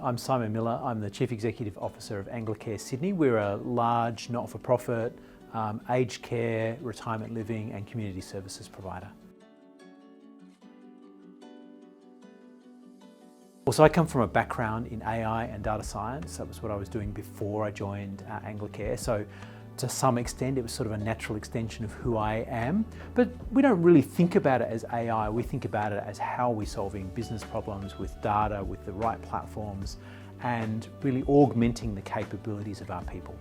I'm Simon Miller. I'm the Chief Executive Officer of Anglicare Sydney. We're a large not-for-profit aged care, retirement living and community services provider. So I come from a background in AI and data science. That was what I was doing before I joined Anglicare. So to some extent, it was sort of a natural extension of who I am. But we don't really think about it as AI. We think about it as how we're solving business problems with data, with the right platforms, and really augmenting the capabilities of our people.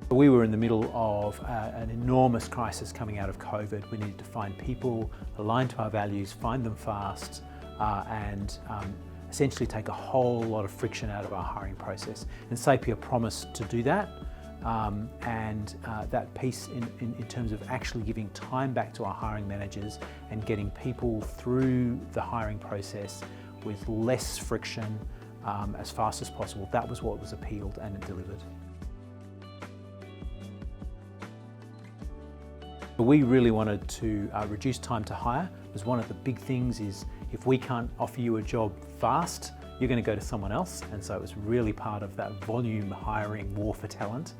We were in the middle of an enormous crisis coming out of COVID. We needed to find people aligned to our values, find them fast, and essentially take a whole lot of friction out of our hiring process. And Sapia promised to do that, and that piece in terms of actually giving time back to our hiring managers and getting people through the hiring process with less friction as fast as possible. That was what was appealed and it delivered. We really wanted to reduce time to hire, because one of the big things is if we can't offer you a job fast, you're going to go to someone else. And so it was really part of that volume hiring war for talent.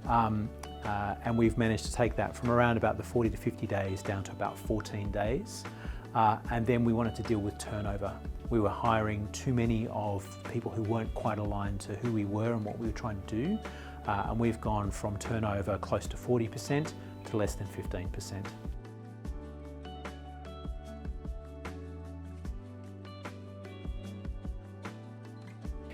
And we've managed to take that from around about the 40 to 50 days down to about 14 days. And then we wanted to deal with turnover. We were hiring too many of people who weren't quite aligned to who we were and what we were trying to do. And we've gone from turnover close to 40% to less than 15%.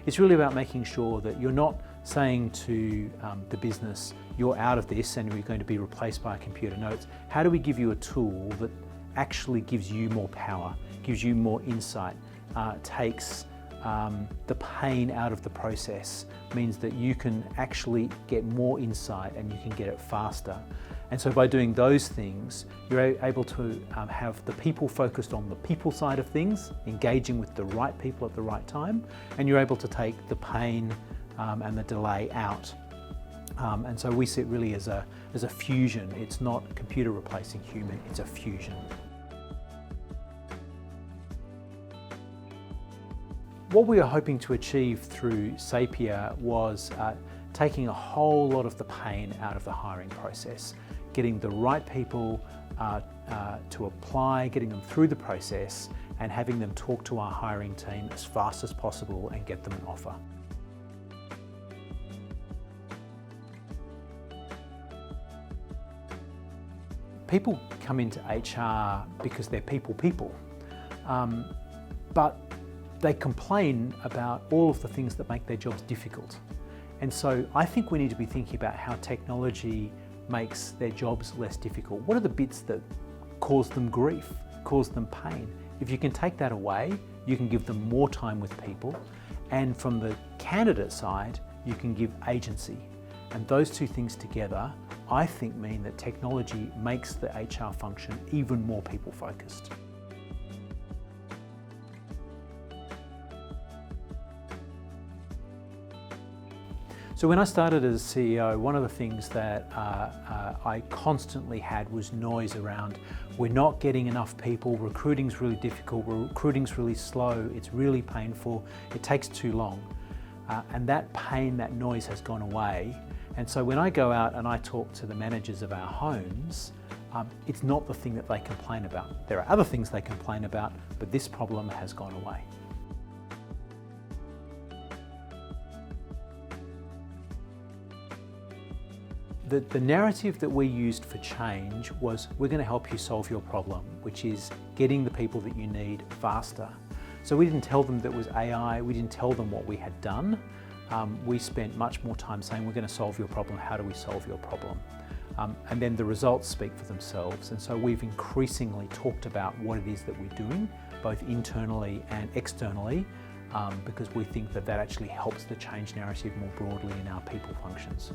It's really about making sure that you're not saying to the business, you're out of this and you're going to be replaced by a computer. No, it's how do we give you a tool that actually gives you more power, gives you more insight, takes the pain out of the process, means that you can actually get more insight and you can get it faster. And so by doing those things, you're able to have the people focused on the people side of things, engaging with the right people at the right time, and you're able to take the pain and the delay out. And so we see it really as a fusion. It's not computer replacing human, it's a fusion. What we are hoping to achieve through Sapia was taking a whole lot of the pain out of the hiring process, getting the right people to apply, getting them through the process, and having them talk to our hiring team as fast as possible and get them an offer. People come into HR because they're people, but they complain about all of the things that make their jobs difficult. And so I think we need to be thinking about how technology makes their jobs less difficult. What are the bits that cause them grief, cause them pain? If you can take that away, you can give them more time with people. And from the candidate side, you can give agency. And those two things together, I think, mean that technology makes the HR function even more people-focused. So when I started as CEO, one of the things that I constantly had was noise around, we're not getting enough people, recruiting's really difficult, recruiting's really slow, it's really painful, it takes too long. And that pain, that noise has gone away. And so when I go out and I talk to the managers of our homes, it's not the thing that they complain about. There are other things they complain about, but this problem has gone away. The narrative that we used for change was, we're going to help you solve your problem, which is getting the people that you need faster. So we didn't tell them that it was AI, we didn't tell them what we had done. We spent much more time saying, we're going to solve your problem, how do we solve your problem? And then the results speak for themselves. And so we've increasingly talked about what it is that we're doing, both internally and externally, because we think that that actually helps the change narrative more broadly in our people functions.